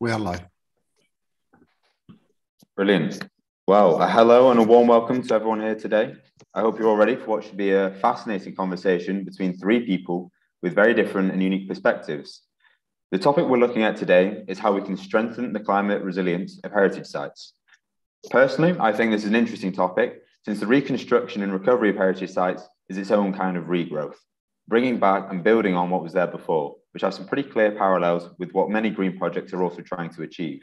We are live. Brilliant. Well, hello and a warm welcome to everyone here today. I hope you're all ready for what should be a fascinating conversation between three people with very different and unique perspectives. The topic we're looking at today is how we can strengthen the climate resilience of heritage sites. Personally, I think this is an interesting topic since the reconstruction and recovery of heritage sites is its own kind of regrowth, bringing back and building on what was there before, which has some pretty clear parallels with what many green projects are also trying to achieve.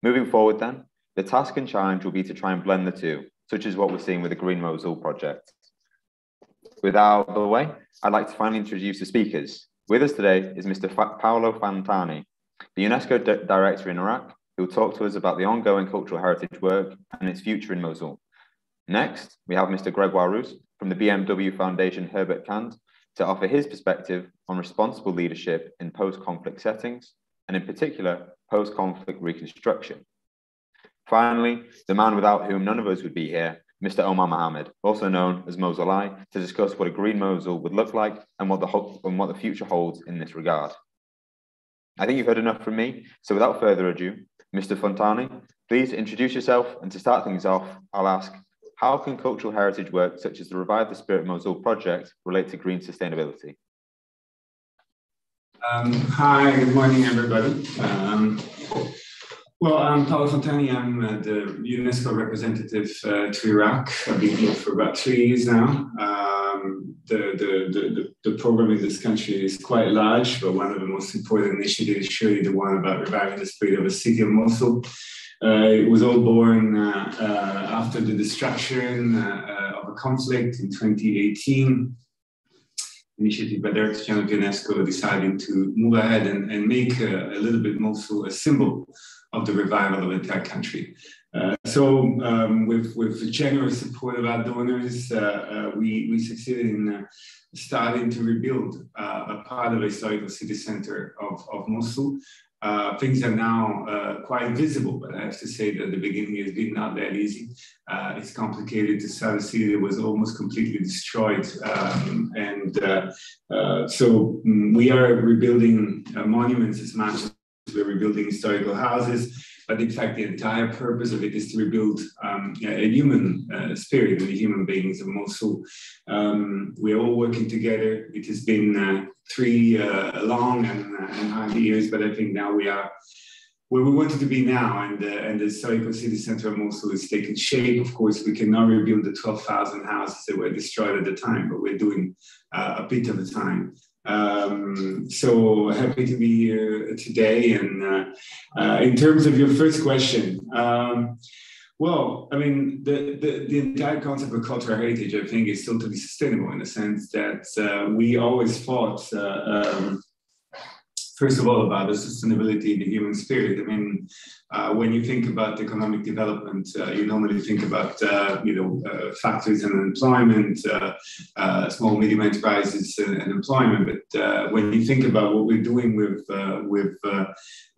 Moving forward then, the task and challenge will be to try and blend the two, such as what we're seeing with the Green Mosul project. With that out of the way, I'd like to finally introduce the speakers. With us today is Mr. Paolo Fantani, the UNESCO Director in Iraq, who will talk to us about the ongoing cultural heritage work and its future in Mosul. Next, we have Mr. Gregoire Rouss from the BMW Foundation Herbert Kant to offer his perspective on responsible leadership in post-conflict settings, and in particular, post-conflict reconstruction. Finally, the man without whom none of us would be here, Mr. Omar Mohammed, also known as Mosul Eye, to discuss what a green Mosul would look like and what the future holds in this regard. I think you've heard enough from me, so without further ado, Mr. Fontani, please introduce yourself, and to start things off, I'll ask, how can cultural heritage work such as the Revive the Spirit Mosul project relate to green sustainability? Hi, good morning, everybody. Well, I'm Paolo Fontani. I'm the UNESCO representative to Iraq. I've been here for about 3 years now. The program in this country is quite large, but one of the most important initiatives is surely the one about reviving the spirit of the city of Mosul. It was all born after the destruction of a conflict in 2018. Initiative by Director General of UNESCO deciding to move ahead and make a little bit Mosul a symbol of the revival of the entire country. With generous support of our donors, we succeeded in starting to rebuild a part of the historical city center of Mosul. Things are now quite visible, but I have to say that the beginning has been not that easy. It's complicated to start a city that was almost completely destroyed. So we are rebuilding monuments as much as we're rebuilding historical houses, but in fact, the entire purpose of it is to rebuild a human spirit and the human beings of Mosul. We're all working together. It has been 3 long and hard years, but I think now we are where we wanted to be now, and the historical city center of Mosul is taking shape. Of course, we cannot rebuild the 12,000 houses that were destroyed at the time, but we're doing a bit of the time. So happy to be here today. And in terms of your first question, well, I mean, the entire concept of cultural heritage, I think, is totally sustainable in the sense that we always thought, first of all, about the sustainability of the human spirit. I mean, when you think about economic development, you normally think about, factories and employment, small, medium enterprises and employment. But when you think about what we're doing with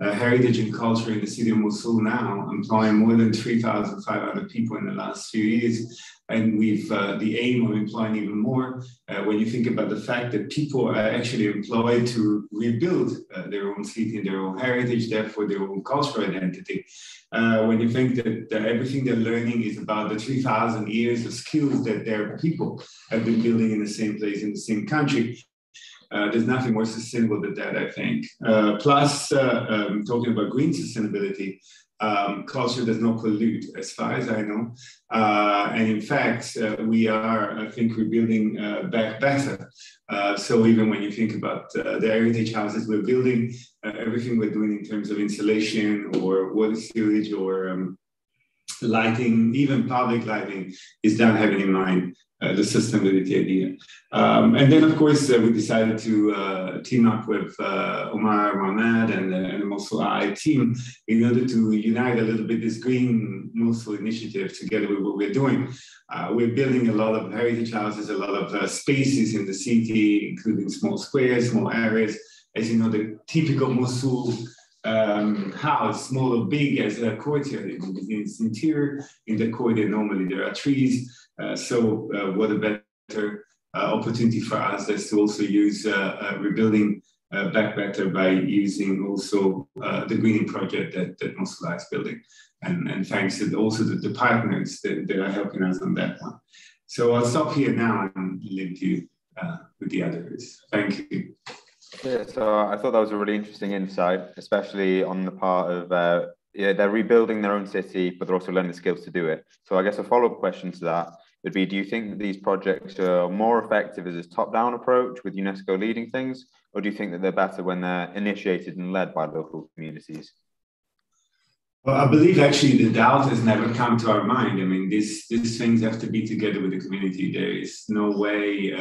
heritage and culture in the city of Mosul now, employing more than 3,500 people in the last few years, and we've the aim of employing even more. When you think about the fact that people are actually employed to rebuild their own city and their own heritage, therefore their own cultural identity. When you think that everything they're learning is about the 3,000 years of skills that their people have been building in the same place, in the same country, there's nothing more sustainable than that, I think. Plus, talking about green sustainability, culture does not pollute, as far as I know. And in fact, we are, I think, rebuilding back better. So even when you think about the heritage houses we're building, everything we're doing in terms of insulation or water sewage or lighting, even public lighting, is done having in mind the sustainability idea. And then, of course, we decided to team up with Omar Mohammed and the Mosul Eye team in order to unite a little bit this Green Mosul initiative together with what we're doing. We're building a lot of heritage houses, a lot of spaces in the city, including small squares, small areas. As you know, the typical Mosul house, small or big, as a courtyard in its interior. In the courtyard, normally there are trees. So what a better opportunity for us is to also use rebuilding back better by using also the greening project that Mosula is building. And thanks to also the partners that are helping us on that one. So I'll stop here now and leave you with the others. Thank you. Yeah, so I thought that was a really interesting insight, especially on the part of, they're rebuilding their own city, but they're also learning the skills to do it. So I guess a follow-up question to that would be, do you think that these projects are more effective as a top-down approach with UNESCO leading things, or do you think that they're better when they're initiated and led by local communities? Well, I believe actually the doubt has never come to our mind. I mean, these things have to be together with the community. There is no way,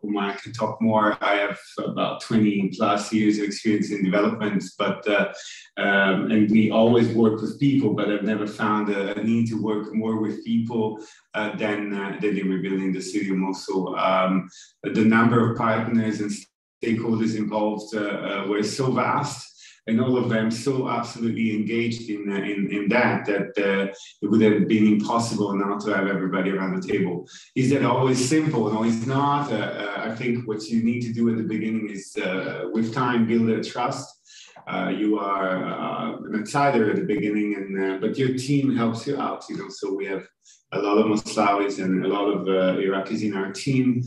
Omar can talk more. I have about 20 plus years of experience in development, but and we always work with people, but I've never found a need to work more with people than in rebuilding the city of Mosul. The number of partners and stakeholders involved were so vast, and all of them so absolutely engaged in that it would have been impossible not to have everybody around the table. Is that always simple? No, it's not. I think what you need to do at the beginning is, with time, build a trust. You are an outsider at the beginning, and but your team helps you out. So we have a lot of Moslawis and a lot of Iraqis in our team.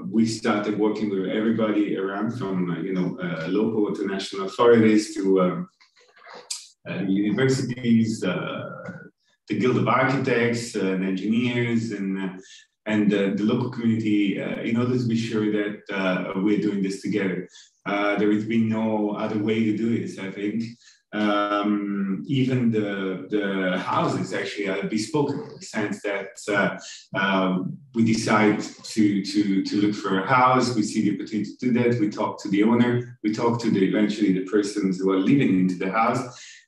We started working with everybody around, from local to national authorities to universities, the Guild of Architects and engineers, and the local community, in order to be sure that we're doing this together. There has been no other way to do this, I think. Even the houses actually are bespoke, in the sense that we decide to look for a house, we see the opportunity to do that, we talk to the owner, we talk to eventually the persons who are living into the house,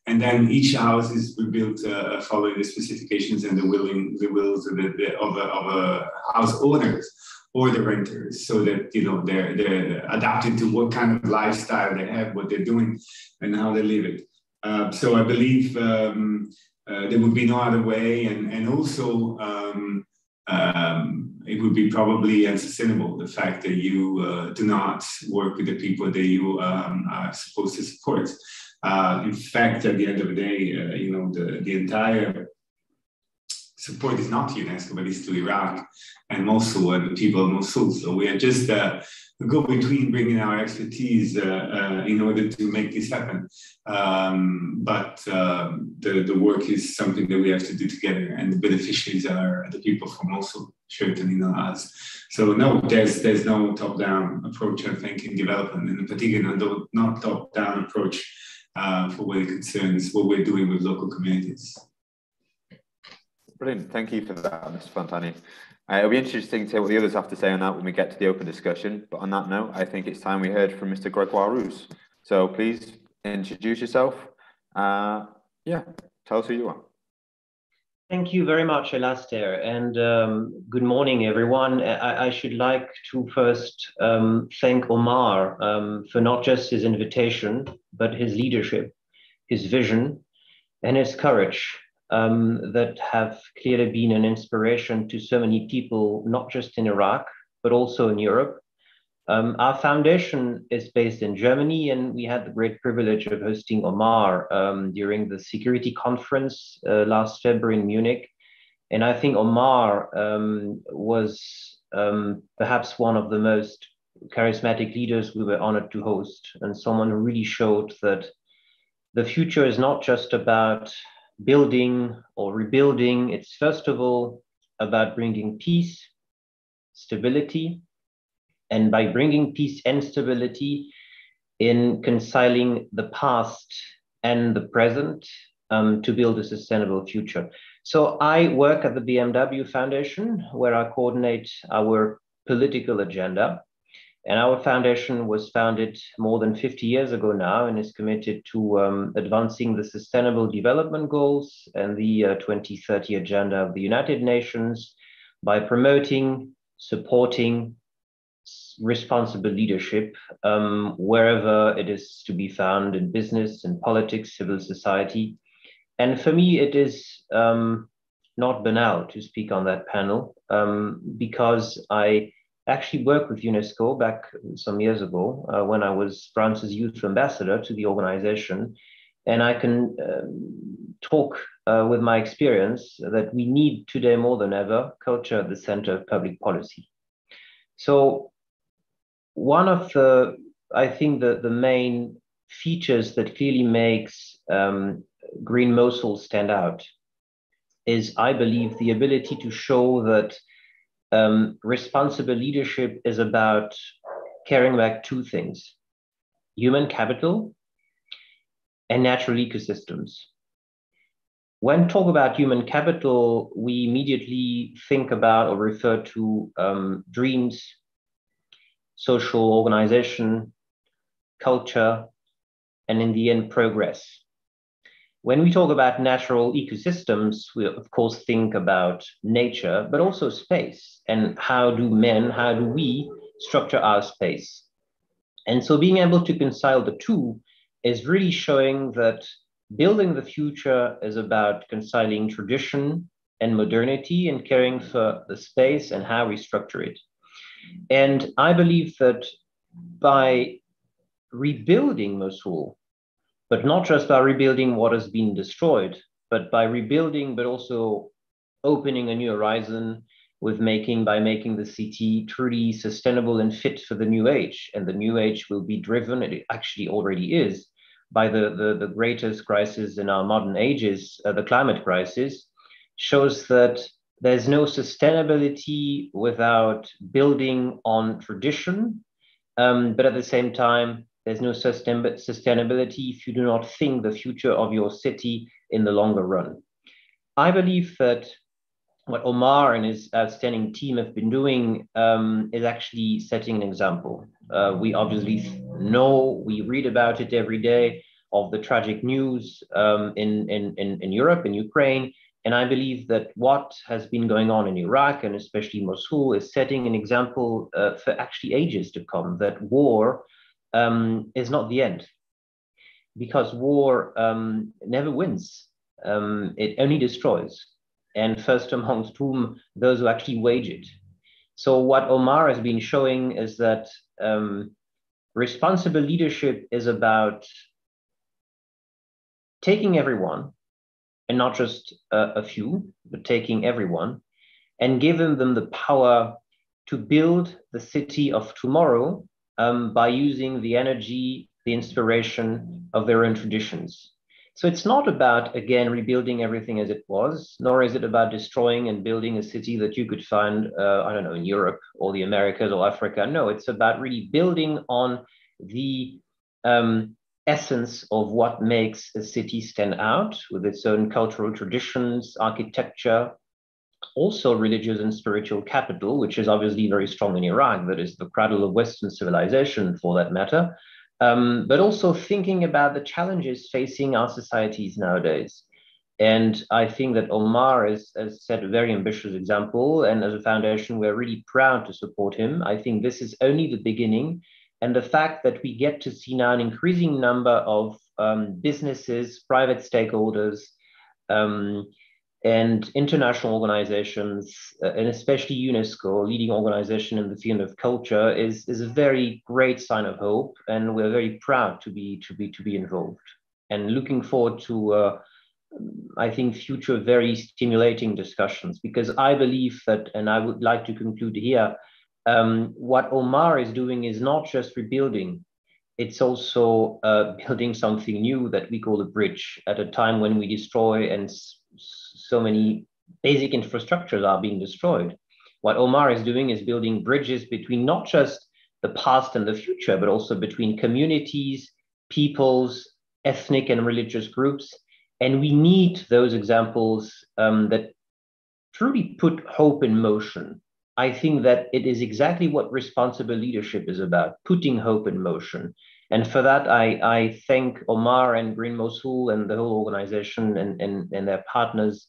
and then each house is rebuilt following the specifications and the wills of the house owners or the renters, so that they're adapted to what kind of lifestyle they have, what they're doing, and how they live it. So I believe there would be no other way, and also it would be probably unsustainable, the fact that you do not work with the people that you are supposed to support. In fact, at the end of the day, the entire support is not to UNESCO, but it's to Iraq and Mosul and the people of Mosul. So we are just a go-between, bringing our expertise in order to make this happen. But the work is something that we have to do together, and the beneficiaries are the people from Mosul, certainly not us. So no, there's no top-down approach, I think, in development, and in particular, not top-down approach for what it concerns what we're doing with local communities. Brilliant. Thank you for that, Mr. Fontani. It'll be interesting to hear what the others have to say on that when we get to the open discussion. But on that note, I think it's time we heard from Mr. Gregoire Rouss. So please introduce yourself. Tell us who you are. Thank you very much, Alastair, and good morning, everyone. I should like to first thank Omar for not just his invitation, but his leadership, his vision, and his courage that have clearly been an inspiration to so many people, not just in Iraq, but also in Europe. Our foundation is based in Germany, and we had the great privilege of hosting Omar during the security conference last February in Munich. And I think Omar was perhaps one of the most charismatic leaders we were honored to host, and someone who really showed that the future is not just about building or rebuilding. It's first of all about bringing peace, stability, and by bringing peace and stability in reconciling the past and the present to build a sustainable future. So I work at the BMW Foundation, where I coordinate our political agenda. And our foundation was founded more than 50 years ago now, and is committed to advancing the Sustainable Development Goals and the 2030 Agenda of the United Nations by promoting, supporting responsible leadership wherever it is to be found, in business, in politics, civil society. And for me, it is not banal to speak on that panel because I actually worked with UNESCO back some years ago when I was France's youth ambassador to the organization. And I can talk with my experience that we need today more than ever culture at the center of public policy. So one of the, I think the main features that clearly makes Green Mosul stand out is, I believe, the ability to show that responsible leadership is about caring about two things: human capital and natural ecosystems. When talk about human capital, we immediately think about or refer to dreams, social organization, culture, and in the end, progress. When we talk about natural ecosystems, we of course think about nature, but also space, and how do we structure our space? And so being able to reconcile the two is really showing that building the future is about reconciling tradition and modernity and caring for the space and how we structure it. And I believe that by rebuilding Mosul, but not just by rebuilding what has been destroyed, but by rebuilding, but also opening a new horizon by making the city truly sustainable and fit for the new age. And the new age will be driven, it actually already is, by the greatest crisis in our modern ages, the climate crisis, shows that there's no sustainability without building on tradition, but at the same time, there's no sustainability if you do not think the future of your city in the longer run. I believe that what Omar and his outstanding team have been doing is actually setting an example. We obviously know, we read about it every day, of the tragic news in Europe, in Ukraine. And I believe that what has been going on in Iraq, and especially Mosul, is setting an example for actually ages to come, that war is not the end. Because war never wins, it only destroys. And first amongst whom, those who actually wage it. So what Omar has been showing is that responsible leadership is about taking everyone, and not just a few, but taking everyone, and giving them the power to build the city of tomorrow by using the energy, the inspiration of their own traditions. So it's not about, again, rebuilding everything as it was, nor is it about destroying and building a city that you could find, I don't know, in Europe or the Americas or Africa. No, it's about really building on the essence of what makes a city stand out with its own cultural traditions, architecture, also religious and spiritual capital, which is obviously very strong in Iraq, that is the cradle of Western civilization for that matter. But also thinking about the challenges facing our societies nowadays. And I think that Omar has set a very ambitious example, and as a foundation, we're really proud to support him. I think this is only the beginning. And the fact that we get to see now an increasing number of businesses, private stakeholders, and international organizations, and especially UNESCO, leading organization in the field of culture, is a very great sign of hope, and we're very proud to be involved, and looking forward to I think future very stimulating discussions, because I believe that, and I would like to conclude here, what Omar is doing is not just rebuilding. It's also building something new that we call a bridge at a time when we destroy, and so many basic infrastructures are being destroyed. What Omar is doing is building bridges between not just the past and the future, but also between communities, peoples, ethnic and religious groups. And we need those examples that truly put hope in motion. I think that it is exactly what responsible leadership is about, putting hope in motion. And for that, I thank Omar and Green Mosul and the whole organization and their partners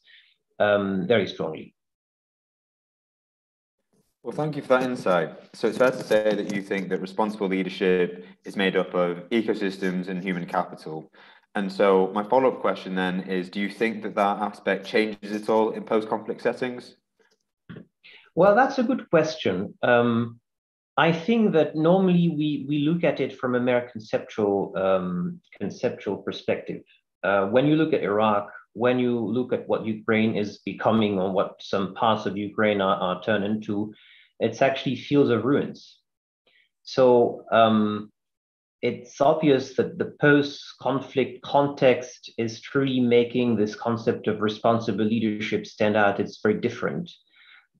very strongly. Well, thank you for that insight. So it's fair to say that you think that responsible leadership is made up of ecosystems and human capital. And so my follow-up question then is, do you think that that aspect changes at all in post-conflict settings? Well, that's a good question. I think that normally we look at it from a mere conceptual perspective. When you look at Iraq, when you look at what Ukraine is becoming or what some parts of Ukraine are turned into, it's actually fields of ruins. So it's obvious that the post-conflict context is truly making this concept of responsible leadership stand out. It's very different.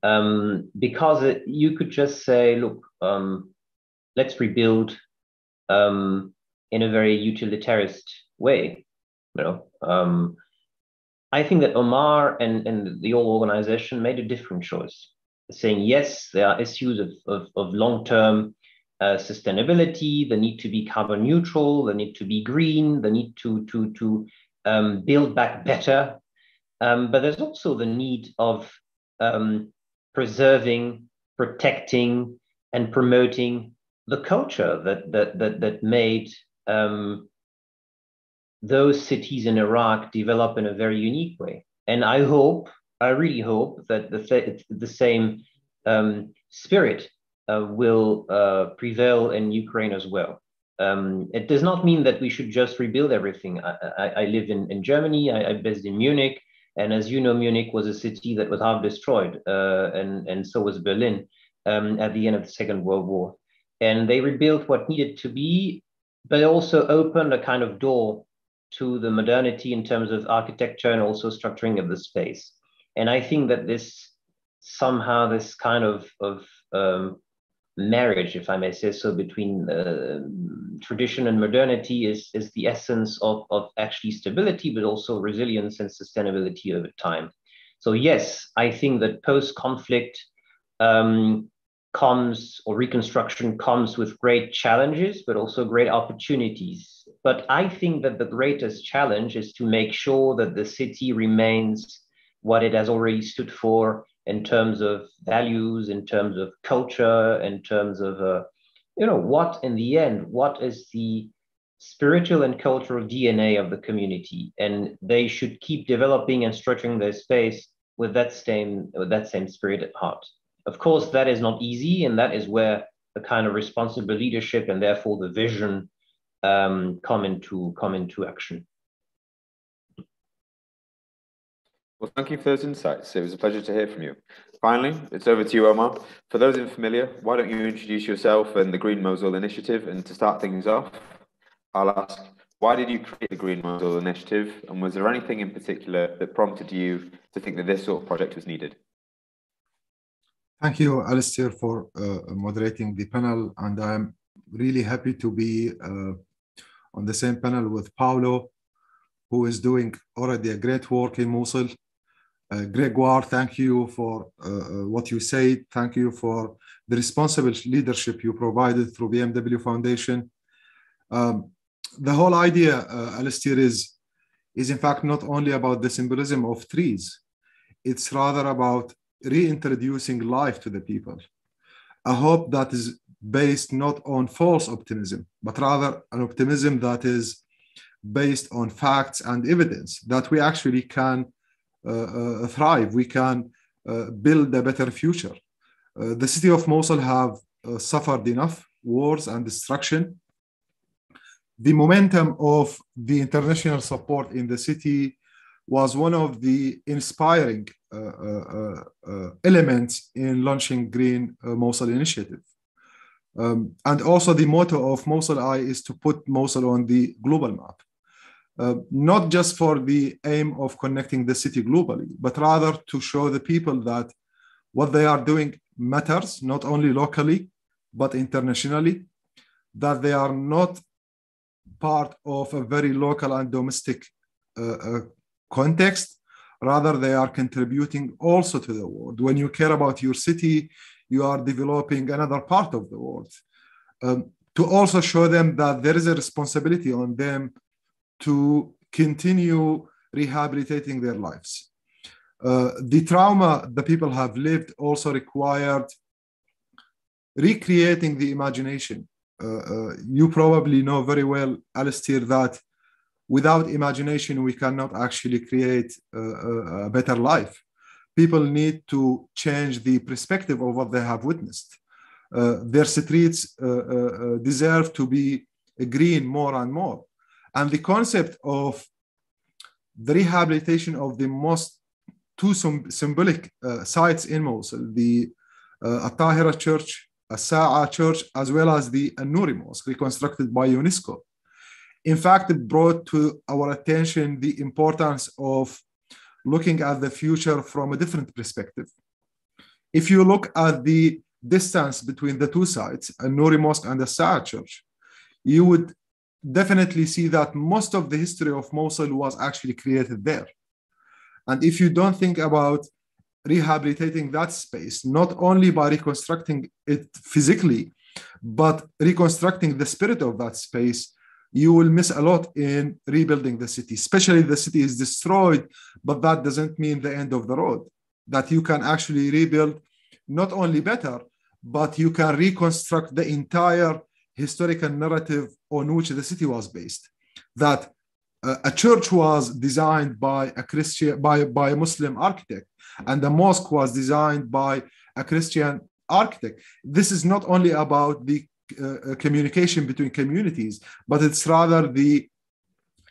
Because you could just say, look, let's rebuild in a very utilitarist way. I think that Omar and the whole organization made a different choice, saying, yes, there are issues of long-term sustainability, the need to be carbon neutral, the need to be green, the need to build back better. But there's also the need of preserving, protecting, and promoting the culture that made those cities in Iraq develop in a very unique way. And I really hope that the same spirit will prevail in Ukraine as well. It does not mean that we should just rebuild everything. I live in Germany, I'm based in Munich, and as you know, Munich was a city that was half destroyed, and so was Berlin at the end of the Second World War. And they rebuilt what needed to be, but also opened a kind of door to the modernity in terms of architecture and also structuring of the space. And I think that this kind of marriage, if I may say so, between tradition and modernity is the essence of actually stability, but also resilience and sustainability over time. So yes, I think that post-conflict reconstruction comes with great challenges, but also great opportunities. But I think that the greatest challenge is to make sure that the city remains what it has already stood for in terms of values, in terms of culture, in terms of, what in the end, what is the spiritual and cultural DNA of the community. And they should keep developing and structuring their space with that same spirit at heart. Of course, that is not easy, and that is where the kind of responsible leadership and therefore the vision come into action. Well, thank you for those insights. It was a pleasure to hear from you. Finally, it's over to you, Omar. For those unfamiliar, why don't you introduce yourself and the Green Mosul Initiative? And to start things off, I'll ask, why did you create the Green Mosul Initiative? And was there anything in particular that prompted you to think that this sort of project was needed? Thank you, Alistair, for moderating the panel. And I'm really happy to be on the same panel with Paolo, who is doing already a great work in Mosul. Gregoire, thank you for what you said. Thank you for the responsible leadership you provided through BMW Foundation. The whole idea, Alistair, is in fact not only about the symbolism of trees. It's rather about reintroducing life to the people. A hope that is based not on false optimism, but rather an optimism that is based on facts and evidence that we actually can thrive, we can build a better future. The city of Mosul have suffered enough wars and destruction. The momentum of the international support in the city was one of the inspiring elements in launching Green Mosul Initiative. And also the motto of Mosul Eye is to put Mosul on the global map. Not just for the aim of connecting the city globally, but rather to show the people that what they are doing matters, not only locally, but internationally, that they are not part of a very local and domestic context. Rather, they are contributing also to the world. When you care about your city, you are developing another part of the world. To also show them that there is a responsibility on them to continue rehabilitating their lives. The trauma the people have lived also required recreating the imagination. You probably know very well, Alistair, that without imagination, we cannot actually create a better life. People need to change the perspective of what they have witnessed. Their streets deserve to be green more and more. And the concept of the rehabilitation of the most two symbolic sites in Mosul, the At-Tahira Church, As-Sa'a Church, as well as the An-Nuri Mosque, reconstructed by UNESCO. In fact, it brought to our attention the importance of looking at the future from a different perspective. If you look at the distance between the two sites, An-Nuri Mosque and the As-Sa'a Church, you would definitely see that most of the history of Mosul was actually created there. And if you don't think about rehabilitating that space, not only by reconstructing it physically, but reconstructing the spirit of that space, you will miss a lot in rebuilding the city. Especially the city is destroyed, but that doesn't mean the end of the road. That you can actually rebuild not only better, but you can reconstruct the entire historical narrative on which the city was based. That a church was designed by a Christian, by a Muslim architect, and the mosque was designed by a Christian architect. This is not only about the communication between communities, but it's rather the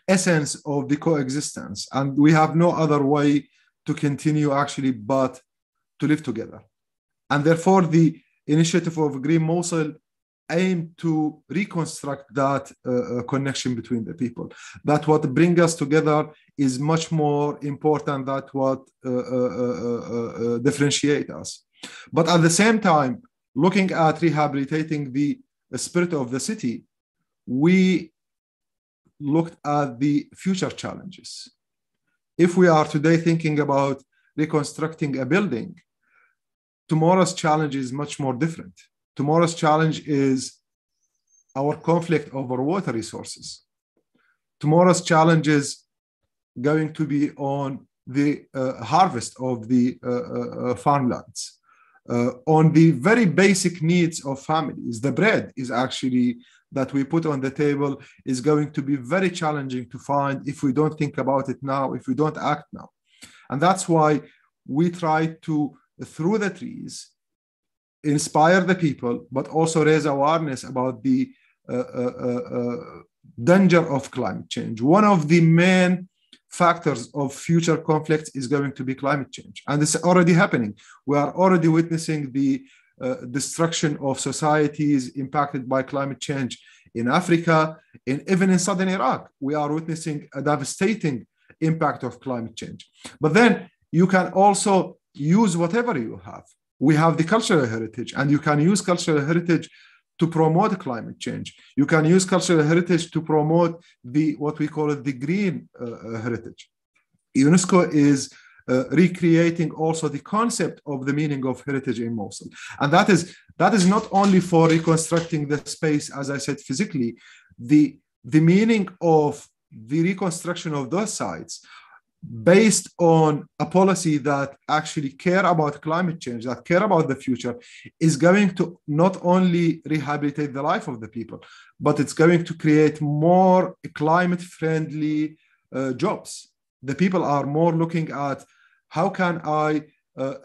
essence of the coexistence. And we have no other way to continue actually but to live together. And therefore, the initiative of Green Mosul aim to reconstruct that connection between the people. That what brings us together is much more important than what differentiate us. But at the same time, looking at rehabilitating the spirit of the city, we looked at the future challenges. If we are today thinking about reconstructing a building, tomorrow's challenge is much more different. Tomorrow's challenge is our conflict over water resources. Tomorrow's challenge is going to be on the harvest of the farmlands, on the very basic needs of families. The bread is actually that we put on the table is going to be very challenging to find if we don't think about it now, if we don't act now. And that's why we try to, through the trees, inspire the people, but also raise awareness about the danger of climate change. One of the main factors of future conflicts is going to be climate change. And it's already happening. We are already witnessing the destruction of societies impacted by climate change in Africa, and even in southern Iraq. We are witnessing a devastating impact of climate change. But then you can also use whatever you have. We have the cultural heritage, and you can use cultural heritage to promote climate change. You can use cultural heritage to promote what we call it the green heritage. UNESCO is recreating also the concept of the meaning of heritage in Mosul. And that is not only for reconstructing the space, as I said, physically, the meaning of the reconstruction of those sites based on a policy that actually care about climate change, that care about the future, is going to not only rehabilitate the life of the people, but it's going to create more climate-friendly jobs. The people are more looking at how can I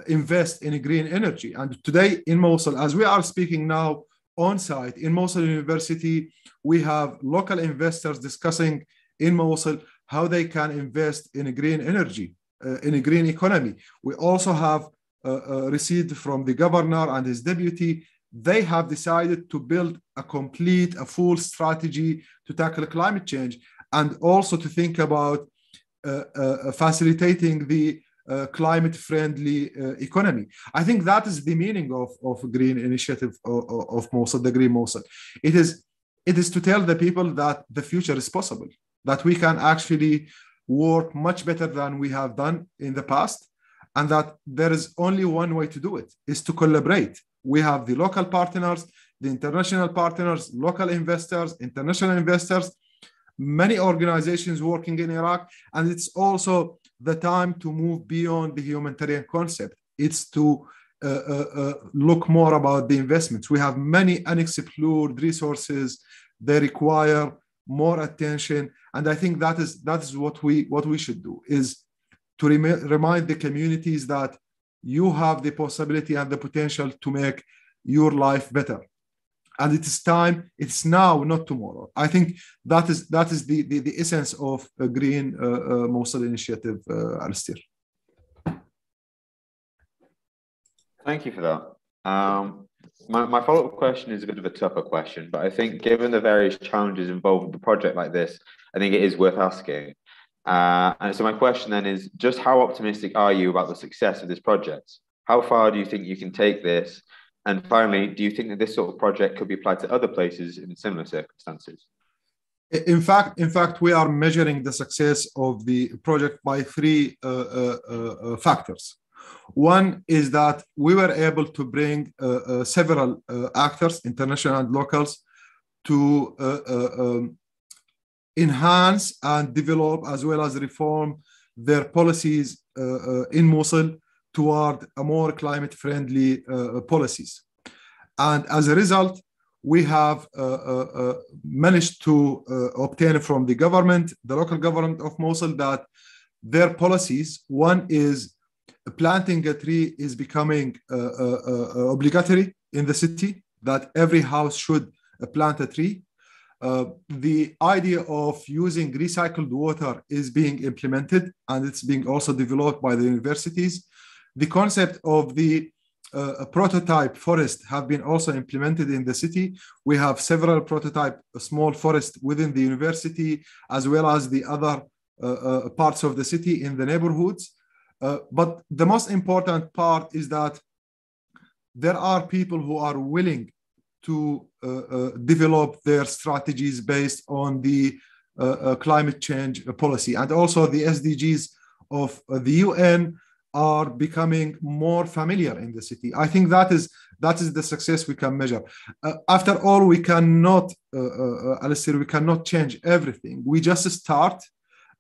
invest in green energy. And today in Mosul, as we are speaking now on site in Mosul University, we have local investors discussing in Mosul how they can invest in a green energy, in a green economy. We also have received from the governor and his deputy, they have decided to build a full strategy to tackle climate change, and also to think about facilitating the climate-friendly economy. I think that is the meaning of green initiative of Mosul, the Green Mosul. It is to tell the people that the future is possible, that we can actually work much better than we have done in the past, and that there is only one way to do it, is to collaborate. We have the local partners, the international partners, local investors, international investors, many organizations working in Iraq, and it's also the time to move beyond the humanitarian concept. It's to look more about the investments. We have many unexplored resources. They require more attention, and I think that is what we should do, is to remind the communities that you have the possibility and the potential to make your life better. And it is time, it's now, not tomorrow. I think that is the essence of a Green Mosul initiative, Alistair. Thank you for that. My follow-up question is a bit of a tougher question, but I think given the various challenges involved with a project like this, I think it is worth asking. And so my question then is, just how optimistic are you about the success of this project? How far do you think you can take this? And finally, do you think that this sort of project could be applied to other places in similar circumstances? In fact, we are measuring the success of the project by three factors. One is that we were able to bring several actors, international and locals, to enhance and develop as well as reform their policies in Mosul toward a more climate-friendly policies. And as a result, we have managed to obtain from the government, the local government of Mosul, that their policies, one is planting a tree is becoming obligatory in the city, that every house should plant a tree. The idea of using recycled water is being implemented, and it's being also developed by the universities. The concept of the prototype forest have been also implemented in the city. We have several prototype small forests within the university, as well as the other parts of the city in the neighborhoods. But the most important part is that there are people who are willing to develop their strategies based on the climate change policy. And also the SDGs of the UN are becoming more familiar in the city. I think that is the success we can measure. After all, we cannot, Alistair, we cannot change everything. We just start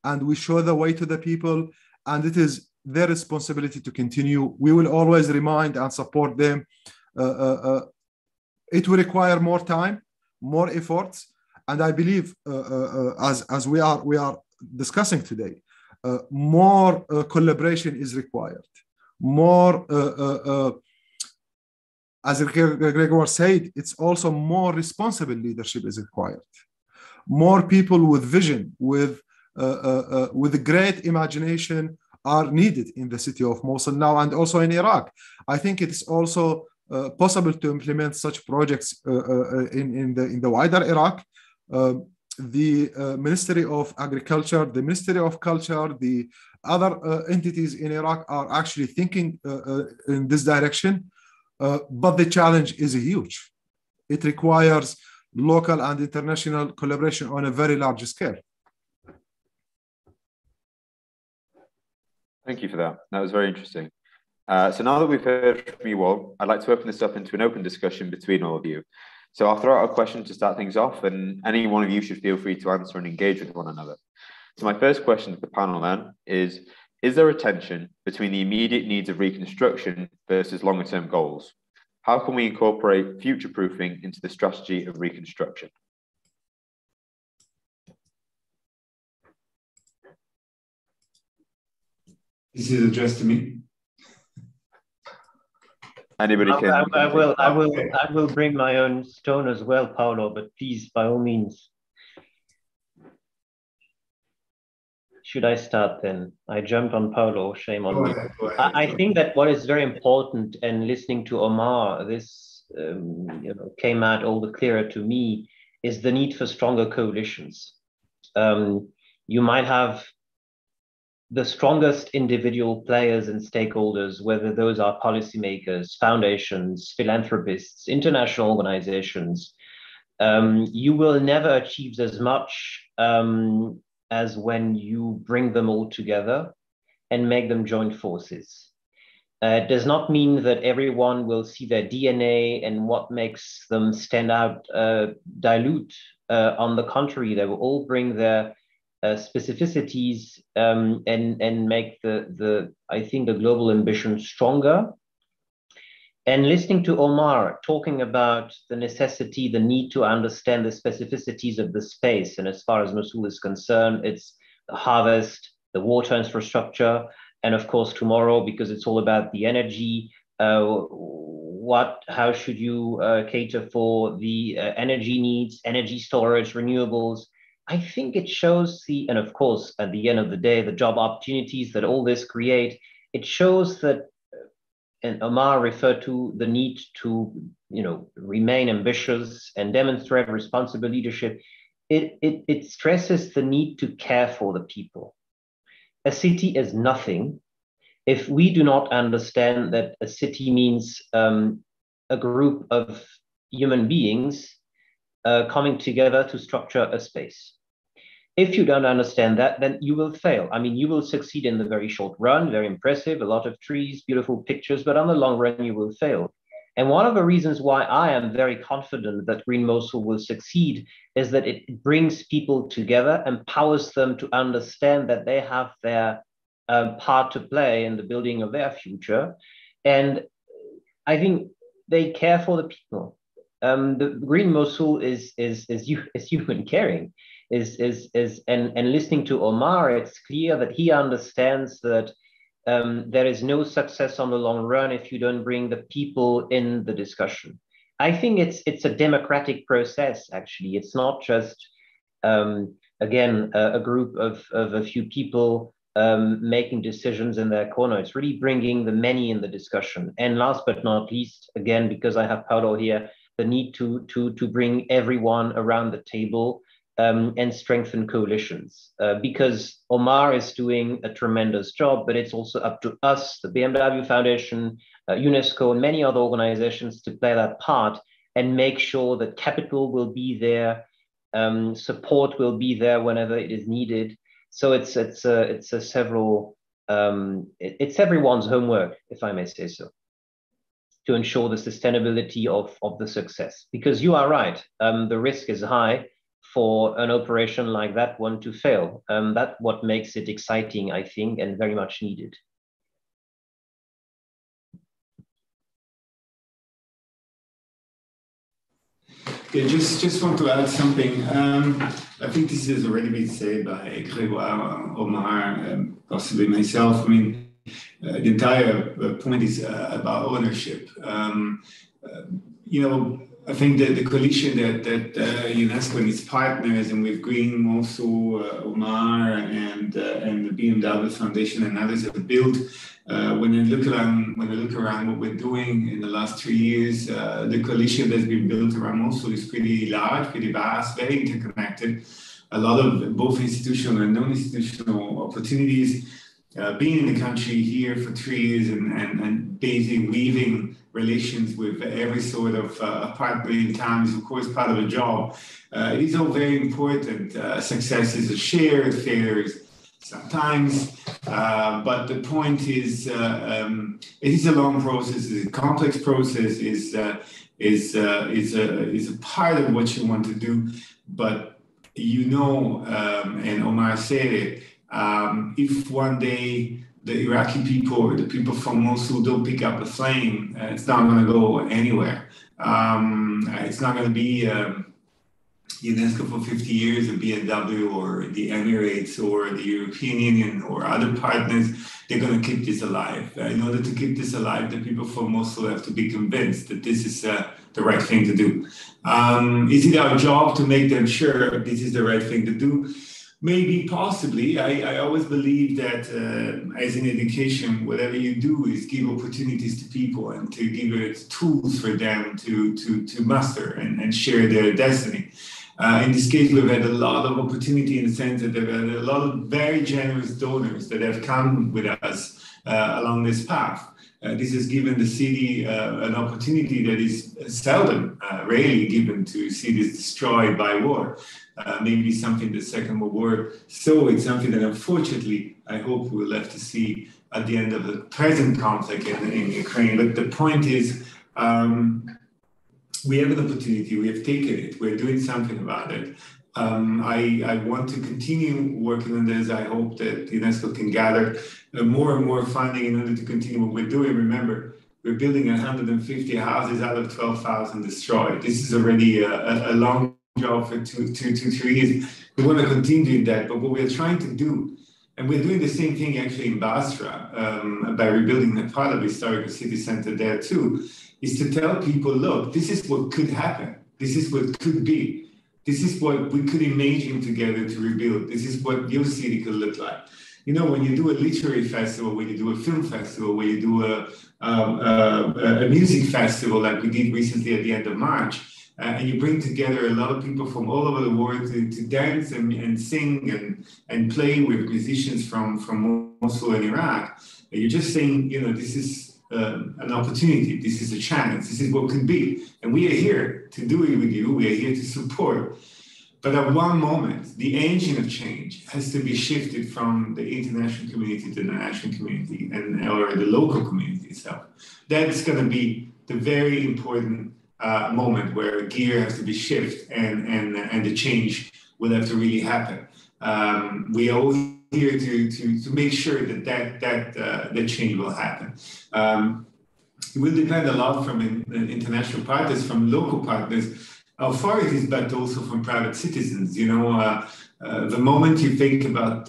and we show the way to the people, and it is their responsibility to continue. We will always remind and support them. It will require more time, more efforts, and I believe, as we are discussing today, more collaboration is required. More, as Gregoire said, it's also more responsible leadership is required. More people with vision, with great imagination are needed in the city of Mosul now, and also in Iraq. I think it is also possible to implement such projects in the wider Iraq. The Ministry of Agriculture, the Ministry of Culture, the other entities in Iraq are actually thinking in this direction, but the challenge is huge. It requires local and international collaboration on a very large scale. Thank you for that. That was very interesting. So now that we've heard from you all, I'd like to open this up into an open discussion between all of you. So I'll throw out a question to start things off, and any one of you should feel free to answer and engage with one another. So my first question to the panel then is there a tension between the immediate needs of reconstruction versus longer term goals? How can we incorporate future-proofing into the strategy of reconstruction? This is addressed to me. Anybody can. I will bring my own stone as well, Paolo, but please, by all means. Should I start then? I jumped on Paolo, shame on me. I think that what is very important, and listening to Omar, this came out all the clearer to me, is the need for stronger coalitions. You might have the strongest individual players and stakeholders, whether those are policymakers, foundations, philanthropists, international organizations, you will never achieve as much as when you bring them all together and make them join forces. It does not mean that everyone will see their DNA and what makes them stand out dilute. On the contrary, they will all bring their specificities and make I think the global ambition stronger. And listening to Omar talking about the necessity, the need to understand the specificities of the space, and as far as Mosul is concerned, it's the harvest, the water infrastructure, and of course tomorrow, because it's all about the energy, how should you cater for the energy needs, energy storage, renewables. I think it shows and of course, at the end of the day, the job opportunities that all this create, it shows that, and Omar referred to the need to, remain ambitious and demonstrate responsible leadership. It stresses the need to care for the people. A city is nothing if we do not understand that a city means a group of human beings coming together to structure a space. If you don't understand that, then you will fail. I mean, you will succeed in the very short run, very impressive, a lot of trees, beautiful pictures, but on the long run, you will fail. And one of the reasons why I am very confident that Green Mosul will succeed is that it brings people together, empowers them to understand that they have their part to play in the building of their future. And I think they care for the people. The Green Mosul is human caring. And listening to Omar, it's clear that he understands that there is no success on the long run if you don't bring the people in the discussion. I think it's a democratic process, actually. It's not just, again, a group of a few people making decisions in their corner. It's really bringing the many in the discussion. And last but not least, again, because I have Paulo here, the need to bring everyone around the table and strengthen coalitions, because Omar is doing a tremendous job, but it's also up to us, the BMW Foundation, UNESCO, and many other organizations to play that part and make sure that capital will be there, support will be there whenever it is needed. So it's everyone's homework, if I may say so, to ensure the sustainability of the success. Because you are right, the risk is high for an operation like that one to fail. That's what makes it exciting, I think, and very much needed. Yeah, just want to add something. I think this has already been said by Gregoire, Omar, possibly myself. I mean, the entire point is about ownership. I think that the coalition that UNESCO and its partners, and with Green Mosul, Omar, and the BMW Foundation and others have built, when I look around what we're doing in the last 3 years, the coalition that's been built around Mosul is pretty large, pretty vast, very interconnected. A lot of both institutional and non-institutional opportunities. Being in the country here for 3 years and basically weaving relations with every sort of partner in town is, of course, part of the job. It is all very important. Success is a shared affairs sometimes, but the point is, it is a long process, it's a complex process, is a part of what you want to do. But and Omar said it, if one day the Iraqi people or the people from Mosul don't pick up the flame, it's not going to go anywhere. It's not going to be UNESCO for 50 years, or BMW or the Emirates or the European Union or other partners. They're going to keep this alive. In order to keep this alive, the people from Mosul have to be convinced that this is the right thing to do. Is it our job to make them sure this is the right thing to do? Maybe, possibly. I always believe that as in education, whatever you do is give opportunities to people and to give it tools for them to master and share their destiny. In this case, we've had a lot of opportunity in the sense that there have been a lot of very generous donors that have come with us along this path. This has given the city an opportunity that is seldom, rarely given, to see this destroyed by war. Maybe something the Second World War. So it's something that, unfortunately, I hope we'll have to see at the end of the present conflict in Ukraine. But the point is, we have an opportunity. We have taken it. We're doing something about it. I want to continue working on this. I hope that UNESCO can gather more and more funding in order to continue what we're doing. Remember, we're building 150 houses out of 12,000 destroyed. This is already a long job for 2 to 3 years. We want to continue that, but what we're trying to do, and we're doing the same thing actually in Basra by rebuilding a part of the historical city center there too, is to tell people, look, this is what could happen. This is what could be. This is what we could imagine together to rebuild. This is what your city could look like. You know, when you do a literary festival, when you do a film festival, when you do a music festival like we did recently at the end of March, and you bring together a lot of people from all over the world to dance and sing and play with musicians from Mosul and Iraq, and you're just saying, you know, this is an opportunity, this is a chance, this is what could be. And we are here to do it with you, we are here to support. But at one moment, the engine of change has to be shifted from the international community to the national community or the local community itself. That's going to be the very important moment where gear has to be shifted and the change will have to really happen. We are all here to make sure that change will happen. It will depend a lot from international partners, from local partners, authorities, but also from private citizens. You know, the moment you think about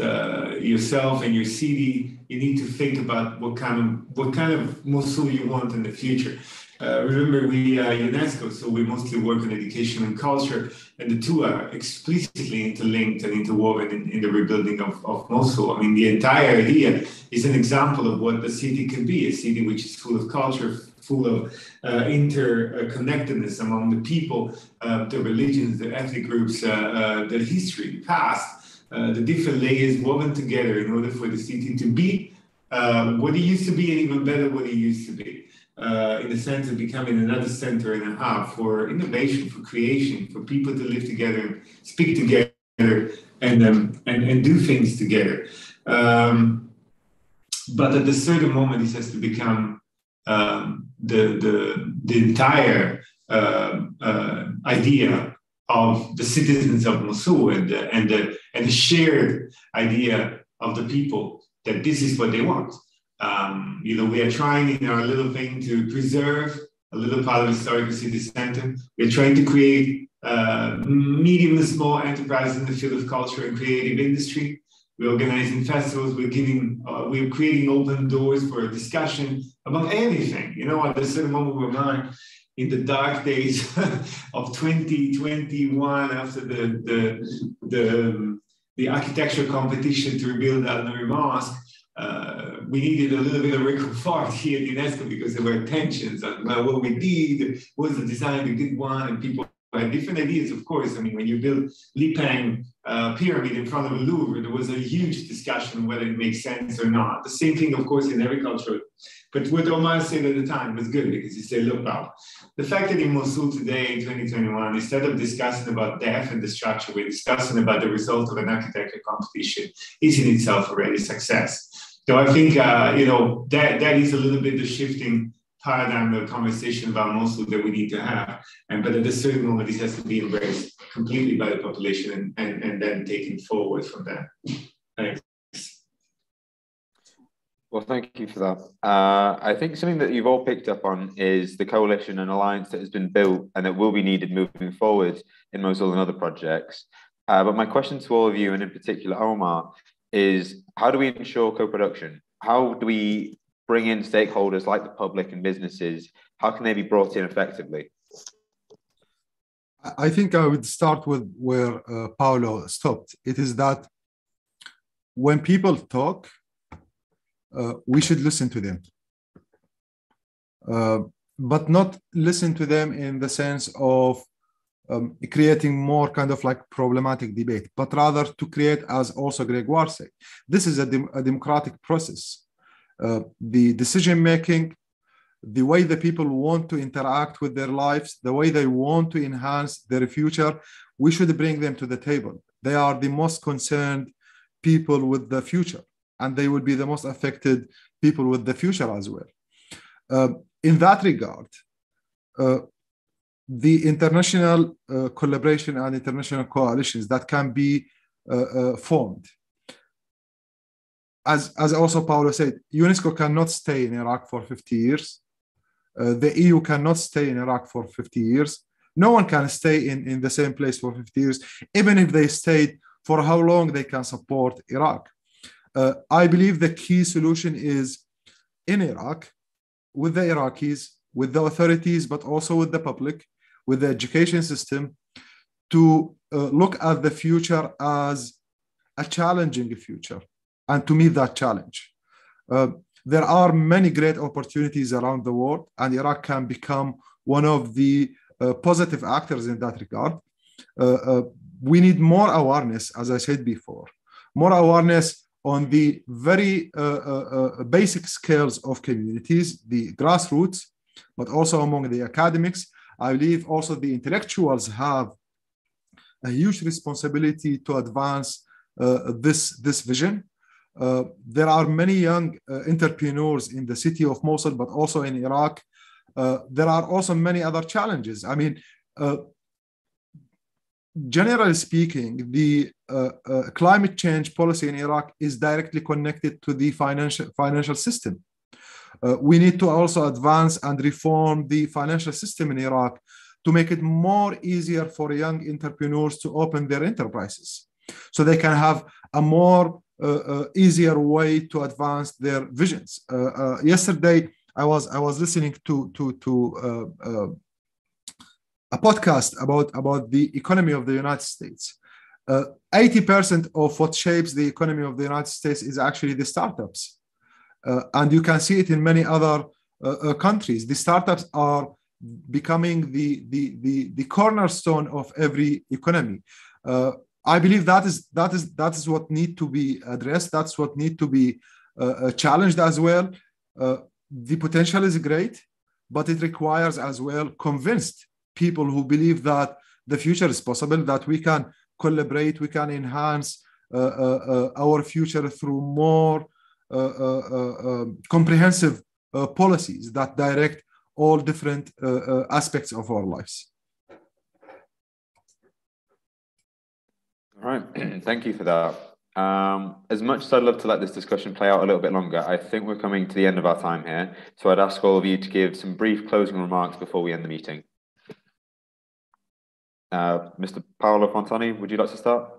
yourself and your city, you need to think about what kind of Mosul you want in the future. Remember, we are UNESCO, so we mostly work on education and culture, and the two are explicitly interlinked and interwoven in the rebuilding of Mosul. I mean, the entire idea is an example of what the city can be, a city which is full of culture, full of interconnectedness among the people, the religions, the ethnic groups, the history, the past, the different layers woven together in order for the city to be what it used to be, and even better what it used to be. In the sense of becoming another center and a hub for innovation, for creation, for people to live together and speak together and do things together. But at a certain moment, this has to become the entire idea of the citizens of Mosul and the shared idea of the people that this is what they want. You know, we are trying in our little thing to preserve a little part of the historical city center. We're trying to create medium and small enterprises in the field of culture and creative industry. We're organizing festivals. We're creating open doors for a discussion about anything. You know, at a certain moment of mine, in the dark days of 2021, after the architecture competition to rebuild Al-Nouri Mosque, we needed a little bit of reconfort here at UNESCO because there were tensions on what we did, was the design a good one, and people had different ideas, of course. I mean, when you build Lipang pyramid in front of the Louvre, there was a huge discussion whether it makes sense or not. The same thing, of course, in every culture. But what Omar said at the time was good because he said, look, Bob, the fact that in Mosul today in 2021, instead of discussing about death and destruction, we're discussing about the result of an architecture competition is in itself already success. So I think, you know, that is a little bit the shifting paradigm of conversation about Mosul that we need to have. But at a certain moment, this has to be embraced completely by the population and then taken forward from there. Thanks. Well, thank you for that. I think something that you've all picked up on is the coalition and alliance that has been built and that will be needed moving forward in Mosul and other projects. But my question to all of you, and in particular Omar, is how do we ensure co-production? How do we bring in stakeholders like the public and businesses? How can they be brought in effectively? I think I would start with where Paolo stopped. It is that when people talk, we should listen to them, but not listen to them in the sense of creating more kind of like problematic debate, but rather to create, as also Gregoire said, this is a democratic process. The decision-making, the way the people want to interact with their lives, the way they want to enhance their future, we should bring them to the table. They are the most concerned people with the future, and they will be the most affected people with the future as well. In that regard, the international collaboration and international coalitions that can be formed. As also Paolo said, UNESCO cannot stay in Iraq for 50 years. The EU cannot stay in Iraq for 50 years. No one can stay in the same place for 50 years, even if they stayed for how long they can support Iraq. I believe the key solution is in Iraq, with the Iraqis, with the authorities, but also with the public, with the education system, to look at the future as a challenging future and to meet that challenge. There are many great opportunities around the world, and Iraq can become one of the positive actors in that regard. We need more awareness, as I said before, more awareness on the very basic skills of communities, the grassroots, but also among the academics. I believe also the intellectuals have a huge responsibility to advance this vision. There are many young entrepreneurs in the city of Mosul, but also in Iraq. There are also many other challenges. I mean, generally speaking, the climate change policy in Iraq is directly connected to the financial system. We need to also advance and reform the financial system in Iraq to make it more easier for young entrepreneurs to open their enterprises, so they can have a more easier way to advance their visions. Yesterday, I was listening to a podcast about the economy of the United States. 80% of what shapes the economy of the United States is actually the startups. And you can see it in many other countries. The startups are becoming the cornerstone of every economy. I believe that is what need to be addressed. That's what need to be challenged as well. The potential is great, but it requires as well convinced people who believe that the future is possible, that we can collaborate, we can enhance our future through more comprehensive policies that direct all different aspects of our lives. All right, thank you for that. As much as I'd love to let this discussion play out a little bit longer, I think we're coming to the end of our time here. So I'd ask all of you to give some brief closing remarks before we end the meeting. Mr. Paolo Fontani, would you like to start?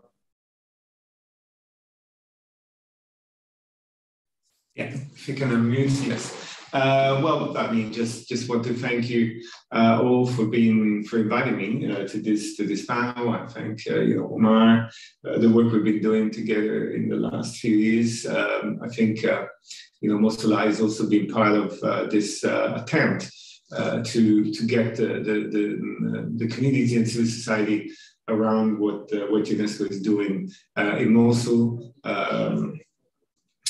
Yeah, if you can unmute, yes. Well, I mean, just want to thank you all for inviting me to this panel. I thank Omar, the work we've been doing together in the last few years. I think Mosul has also been part of this attempt to get the community and civil society around what UNESCO is doing in Mosul.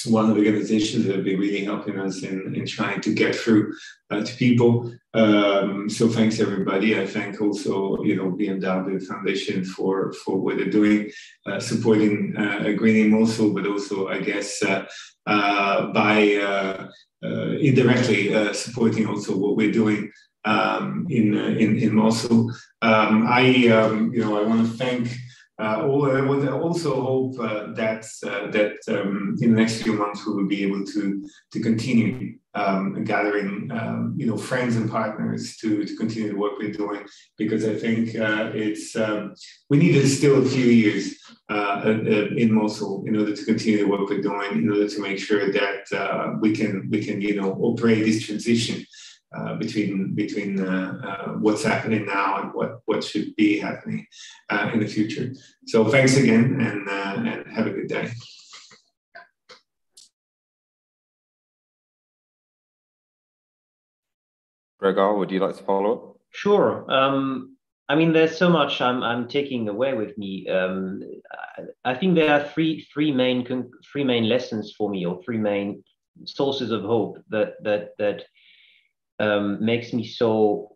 One of the organizations that have been really helping us in trying to get through to people. So thanks everybody. I thank also BMW Foundation for what they're doing, supporting Greening Mosul, but also I guess by indirectly supporting also what we're doing in Mosul. I want to thank. I would also hope that in the next few months we will be able to continue gathering friends and partners to continue the work we're doing, because I think we need still a few years in Mosul in order to continue the work we're doing, in order to make sure that we can operate this transition between what's happening now and what should be happening in the future. So thanks again, and have a good day. Gregoire, would you like to follow up? Sure. I mean, there's so much I'm taking away with me. I think there are three main lessons for me, or three main sources of hope that makes me so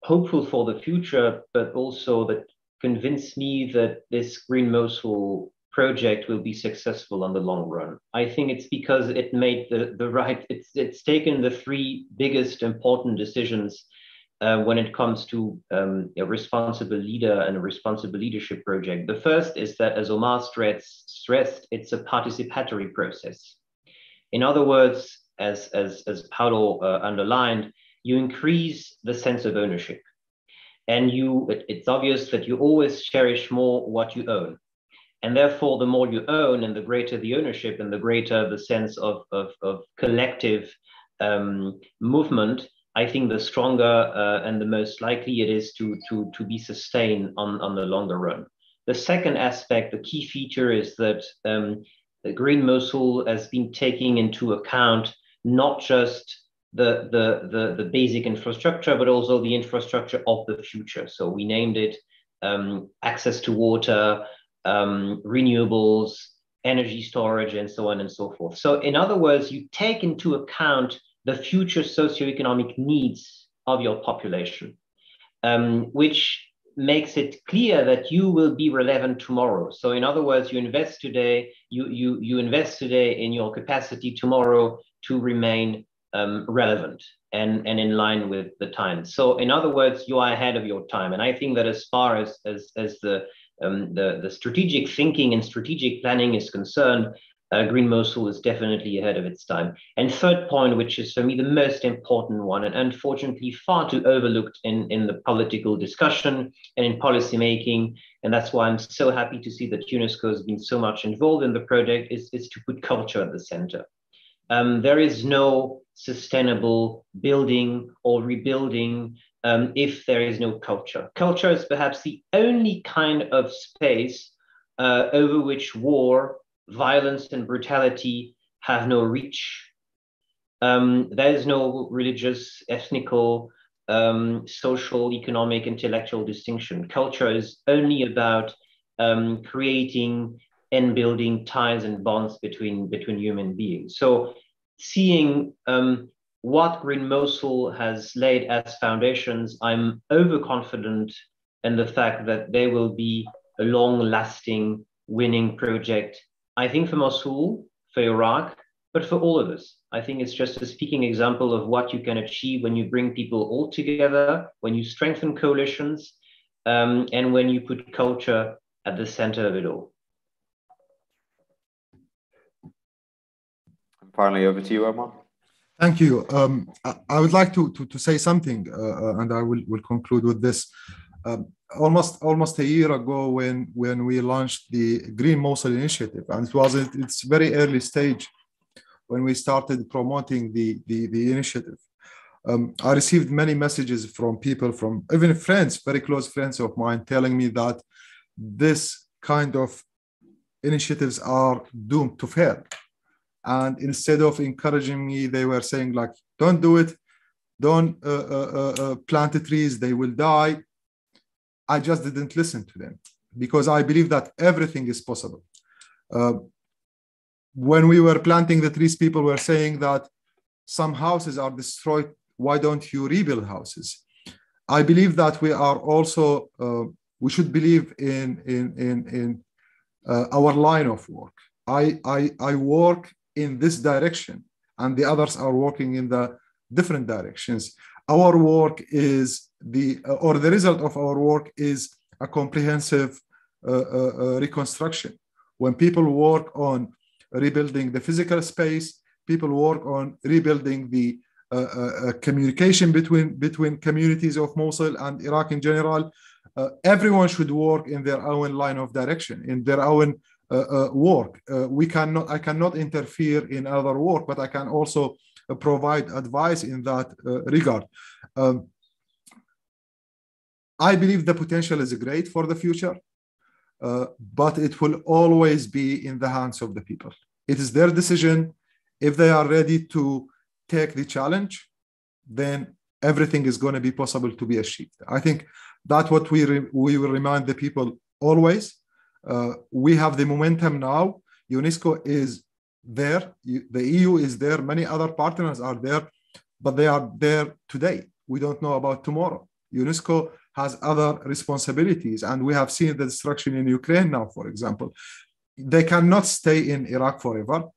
hopeful for the future, but also that convince me that this Green Mosul project will be successful on the long run. I think it's because it made it's taken the three biggest important decisions when it comes to a responsible leader and a responsible leadership project. The first is that, as Omar stressed, it's a participatory process. In other words, as Paolo underlined, you increase the sense of ownership. And it's obvious that you always cherish more what you own. And therefore, the more you own and the greater the ownership and the greater the sense of collective movement, I think the stronger and the most likely it is to be sustained on the longer run. The second aspect, the key feature, is that the Green Mosul has been taking into account not just the basic infrastructure, but also the infrastructure of the future. So we named it access to water, renewables, energy storage, and so on and so forth. So in other words, you take into account the future socioeconomic needs of your population, which makes it clear that you will be relevant tomorrow. So in other words, you invest today, you invest today in your capacity tomorrow to remain relevant and in line with the times. So in other words, you are ahead of your time. And I think that as far as the strategic thinking and strategic planning is concerned, Green Mosul is definitely ahead of its time. And third point, which is for me the most important one, and unfortunately far too overlooked in the political discussion and in policy making, and that's why I'm so happy to see that UNESCO has been so much involved in the project, is to put culture at the center. There is no sustainable building or rebuilding if there is no culture. Culture is perhaps the only kind of space over which war, violence, and brutality have no reach. There is no religious, ethnical, social, economic, intellectual distinction. Culture is only about creating and building ties and bonds between human beings. So seeing what Green Mosul has laid as foundations, I'm overconfident in the fact that there will be a long-lasting winning project, I think for Mosul, for Iraq, but for all of us. I think it's just a speaking example of what you can achieve when you bring people all together, when you strengthen coalitions, and when you put culture at the center of it all. Finally, over to you, Omar. Thank you. I would like to say something, and I will conclude with this. Almost a year ago, when we launched the Green Mosul initiative, and it was at its very early stage when we started promoting the initiative, I received many messages from people, from even friends, very close friends of mine, telling me that this kind of initiatives are doomed to fail. And instead of encouraging me, they were saying, like, don't do it, don't plant the trees, they will die. I just didn't listen to them because I believe that everything is possible. When we were planting the trees, people were saying that some houses are destroyed. Why don't you rebuild houses? I believe that we are also, we should believe in our line of work. I work in this direction and the others are working in the different directions. Our work is the result of our work is a comprehensive reconstruction. When people work on rebuilding the physical space, people work on rebuilding the communication between communities of Mosul and Iraq in general. Everyone should work in their own line of direction, in their own work. I cannot interfere in other work, but I can also provide advice in that regard. I believe the potential is great for the future, but it will always be in the hands of the people. It is their decision. If they are ready to take the challenge, then everything is going to be possible to be achieved. I think that's what we will remind the people always. We have the momentum now. UNESCO is there. The EU is there. Many other partners are there, but they are there today. We don't know about tomorrow. UNESCO has other responsibilities, and we have seen the destruction in Ukraine now, for example. They cannot stay in Iraq forever.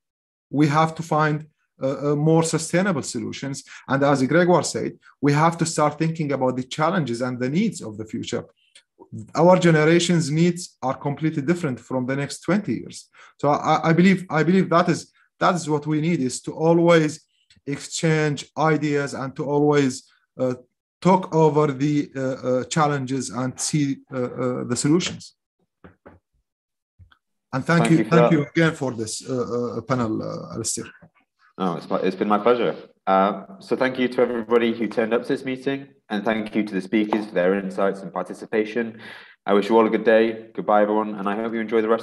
We have to find more sustainable solutions. And as Gregoire said, we have to start thinking about the challenges and the needs of the future. Our generation's needs are completely different from the next 20 years. So I believe that is what we need, is to always exchange ideas and to always talk over the challenges and see the solutions. And thank you again for this panel, Alistair. Oh, it's been my pleasure. So thank you to everybody who turned up to this meeting, and thank you to the speakers for their insights and participation. I wish you all a good day. Goodbye, everyone, and I hope you enjoy the rest of the